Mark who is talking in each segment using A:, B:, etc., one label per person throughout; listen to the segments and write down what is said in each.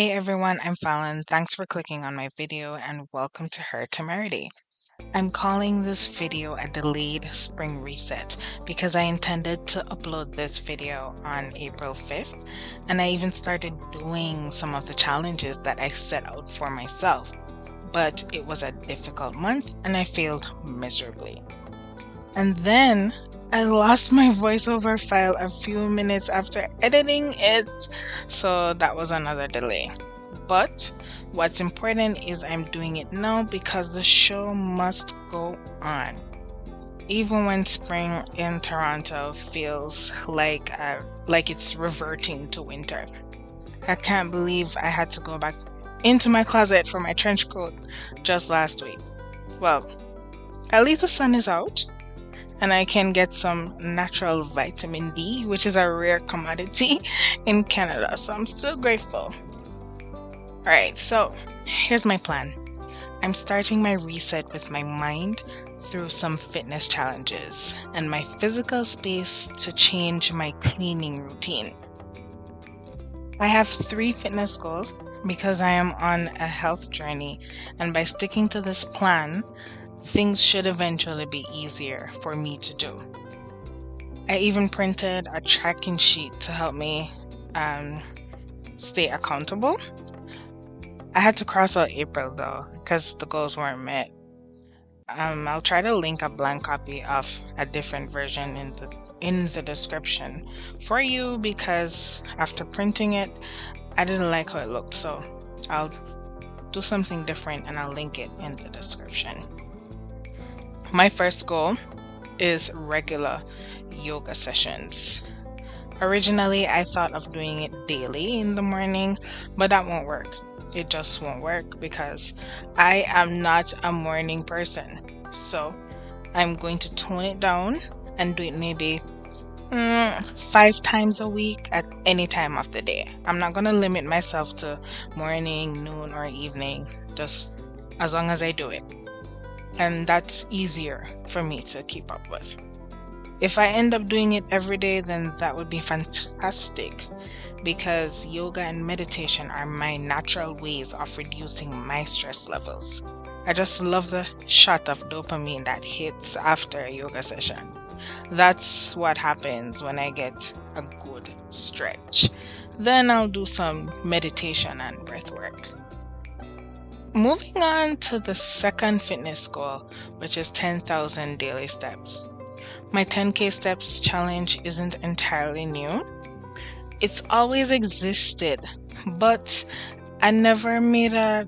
A: Hey everyone, I'm Fallon. Thanks for clicking on my video and welcome to HER Temerity. I'm calling this video a delayed spring reset because I intended to upload this video on April 5th and I even started doing some of the challenges that I set out for myself. But it was a difficult month and I failed miserably. And then I lost my voiceover file a few minutes after editing it, so that was another delay. But what's important is I'm doing it now because the show must go on. Even when spring in Toronto feels like it's reverting to winter. I can't believe I had to go back into my closet for my trench coat just last week. Well, at least the sun is out and I can get some natural vitamin D, which is a rare commodity in Canada, so I'm still grateful. Alright, so here's my plan. I'm starting my reset with my mind through some fitness challenges and my physical space to change my cleaning routine. I have 3 fitness goals because I am on a health journey, and by sticking to this plan, things should eventually be easier for me to do. I even printed a tracking sheet to help me stay accountable. I had to cross out April though, because the goals weren't met. I'll try to link a blank copy of a different version in the description for you because after printing it, I didn't like how it looked, so I'll do something different and I'll link it in the description. My first goal is regular yoga sessions. Originally, I thought of doing it daily in the morning, but that won't work. It just won't work because I am not a morning person. So I'm going to tone it down and do it maybe 5 times a week at any time of the day. I'm not going to limit myself to morning, noon, or evening, just as long as I do it. And that's easier for me to keep up with. If I end up doing it every day, then that would be fantastic because yoga and meditation are my natural ways of reducing my stress levels. I just love the shot of dopamine that hits after a yoga session. That's what happens when I get a good stretch. Then I'll do some meditation and breath work. Moving on to the second fitness goal, which is 10,000 daily steps. My 10K steps challenge isn't entirely new. It's always existed, but I never made a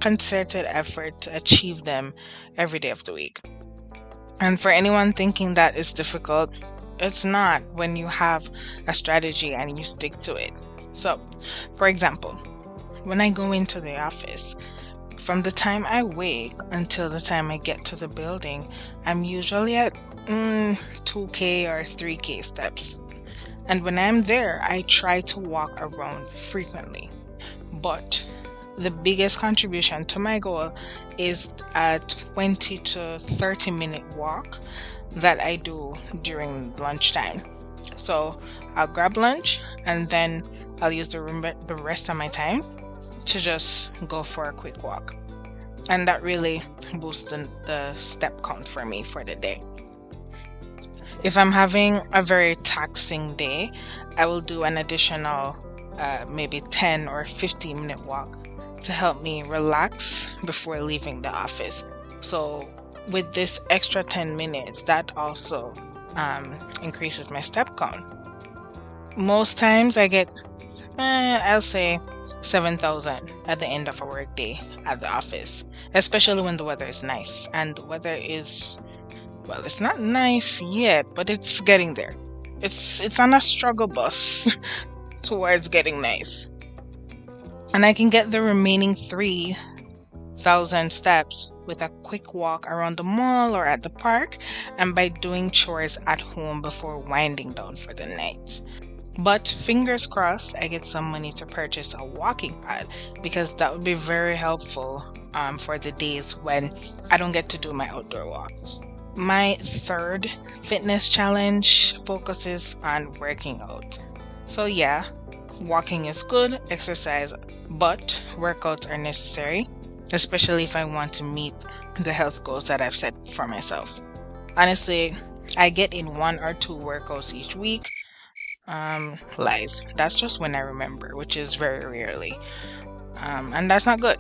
A: concerted effort to achieve them every day of the week. And for anyone thinking that is difficult, it's not when you have a strategy and you stick to it. So, for example, when I go into the office, from the time I wake until the time I get to the building, I'm usually at 2K or 3K steps. And when I'm there, I try to walk around frequently. But the biggest contribution to my goal is a 20 to 30 minute walk that I do during lunchtime. So I'll grab lunch and then I'll use the rest of my time to just go for a quick walk. And that really boosts the step count for me for the day. If I'm having a very taxing day, I will do an additional maybe 10 or 15 minute walk to help me relax before leaving the office. So with this extra 10 minutes, that also increases my step count. Most times I get I'll say 7,000 at the end of a work day at the office, especially when the weather is nice. And the weather is, well, it's not nice yet, but it's getting there. It's on a struggle bus towards getting nice. And I can get the remaining 3,000 steps with a quick walk around the mall or at the park and by doing chores at home before winding down for the night. But fingers crossed, I get some money to purchase a walking pad because that would be very helpful for the days when I don't get to do my outdoor walks. My third fitness challenge focuses on working out. So yeah, walking is good exercise, but workouts are necessary, especially if I want to meet the health goals that I've set for myself. Honestly, I get in 1 or 2 workouts each week. Lies. That's just when I remember, which is very rarely. And that's not good.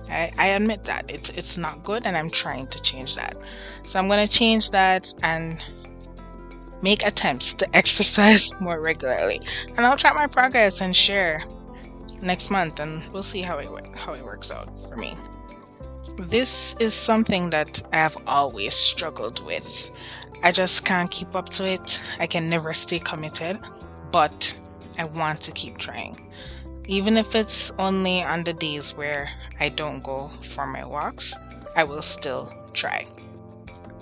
A: I admit that it's not good, and I'm trying to change that. So I'm gonna change that and make attempts to exercise more regularly. And I'll track my progress and share next month, and we'll see how it works out for me. This is something that I have always struggled with. I just can't keep up to it. I can never stay committed, but I want to keep trying. Even if it's only on the days where I don't go for my walks, I will still try.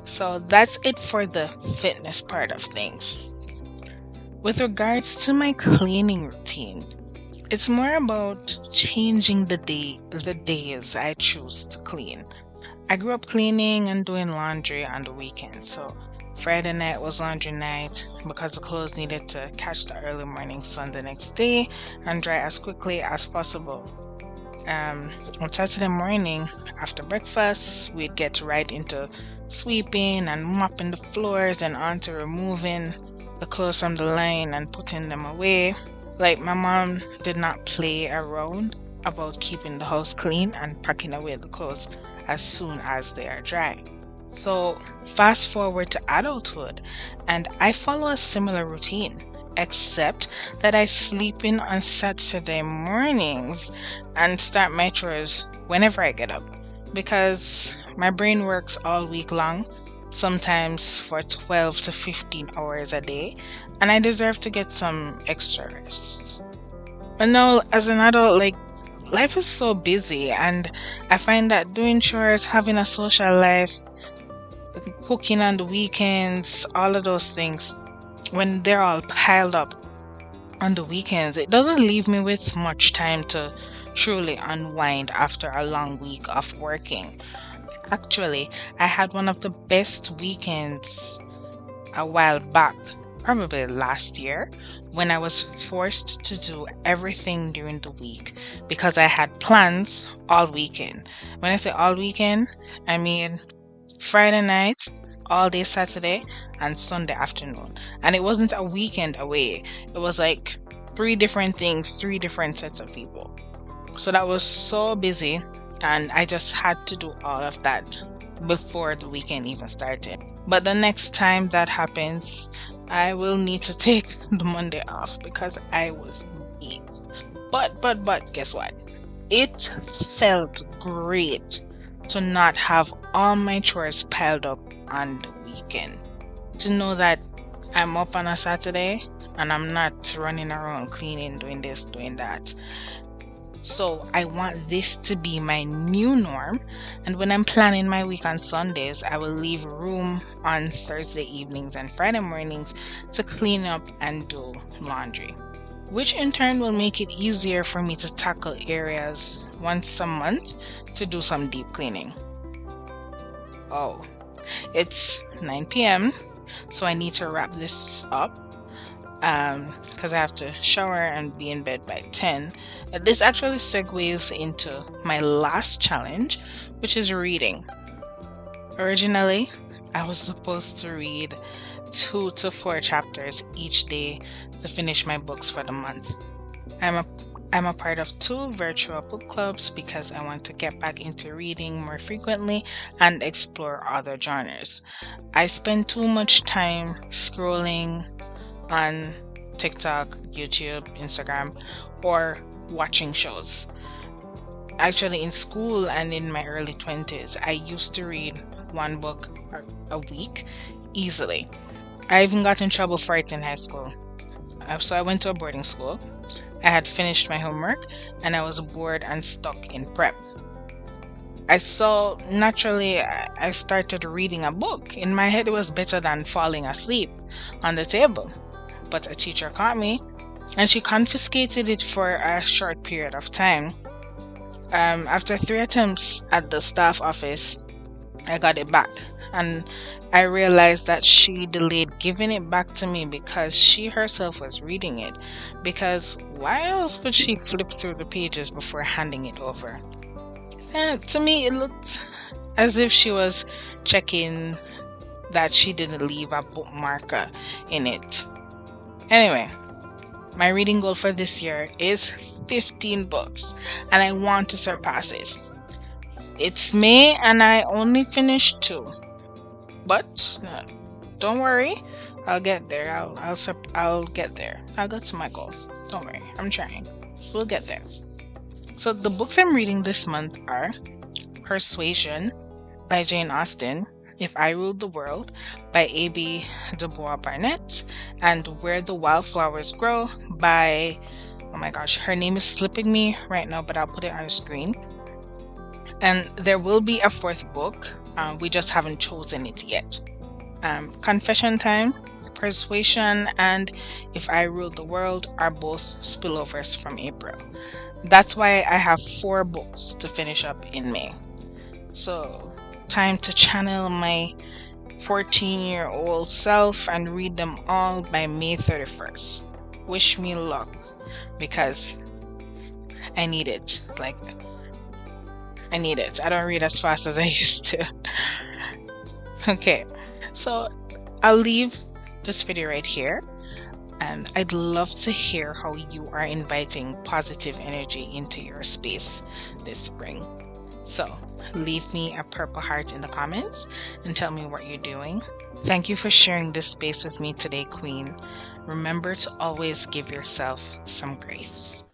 A: So that's it for the fitness part of things. With regards to my cleaning routine, it's more about changing the days I choose to clean. I grew up cleaning and doing laundry on the weekends, so Friday night was laundry night because the clothes needed to catch the early morning sun the next day and dry as quickly as possible. On Saturday morning, after breakfast, we'd get right into sweeping and mopping the floors and on to removing the clothes from the line and putting them away. Like, my mom did not play around about keeping the house clean and packing away the clothes as soon as they are dry. So fast forward to adulthood, and I follow a similar routine, except that I sleep in on Saturday mornings and start my chores whenever I get up, because my brain works all week long, sometimes for 12 to 15 hours a day, and I deserve to get some extra rest. But now, as an adult, life is so busy, and I find that doing chores, having a social life, cooking on the weekends, all of those things, when they're all piled up on the weekends, it doesn't leave me with much time to truly unwind after a long week of working. Actually, I had one of the best weekends a while back, probably last year, when I was forced to do everything during the week because I had plans all weekend. When I say all weekend, I mean Friday night, all day Saturday, and Sunday afternoon. And it wasn't a weekend away. It was like 3 different things, 3 different sets of people. So that was so busy, and I just had to do all of that before the weekend even started. But the next time that happens, I will need to take the Monday off because I was beat. But guess what? It felt great to not have all my chores piled up on the weekend. To know that I'm up on a Saturday and I'm not running around cleaning, doing this, doing that. So I want this to be my new norm, and when I'm planning my week on Sundays, I will leave room on Thursday evenings and Friday mornings to clean up and do laundry, which in turn will make it easier for me to tackle areas once a month to do some deep cleaning. Oh, it's 9 p.m., so I need to wrap this up because I have to shower and be in bed by 10. This actually segues into my last challenge, which is reading. Originally, I was supposed to read 2 to 4 chapters each day to finish my books for the month. I'm a part of 2 virtual book clubs because I want to get back into reading more frequently and explore other genres. I spend too much time scrolling on TikTok, YouTube, Instagram, or watching shows. Actually, in school and in my early 20s, I used to read 1 book a week easily. I even got in trouble for it in high school. So I went to a boarding school. I had finished my homework and I was bored and stuck in prep. So naturally, I started reading a book. In my head, it was better than falling asleep on the table. But a teacher caught me and she confiscated it for a short period of time. After 3 attempts at the staff office, I got it back and I realized that she delayed giving it back to me because she herself was reading it. Because why else would she flip through the pages before handing it over? And to me, it looked as if she was checking that she didn't leave a bookmarker in it. Anyway, my reading goal for this year is 15 books, and I want to surpass it. It's May and I only finished 2. But don't worry, I'll get there. I'll get there. I'll get to my goals. Don't worry, I'm trying. We'll get there. So the books I'm reading this month are Persuasion by Jane Austen, If I Ruled the World by A.B. Du Bois Barnett, and Where the Wildflowers Grow by, oh my gosh, her name is slipping me right now, but I'll put it on the screen. And there will be a 4th book. We just haven't chosen it yet. Confession Time, Persuasion, and If I Ruled the World are both spillovers from April. That's why I have 4 books to finish up in May. So, time to channel my 14-year-old self and read them all by May 31st. Wish me luck, because I need it. I need it. I don't read as fast as I used to. Okay, so I'll leave this video right here, and I'd love to hear how you are inviting positive energy into your space this spring. So leave me a purple heart in the comments and tell me what you're doing. Thank you for sharing this space with me today, Queen. Remember to always give yourself some grace.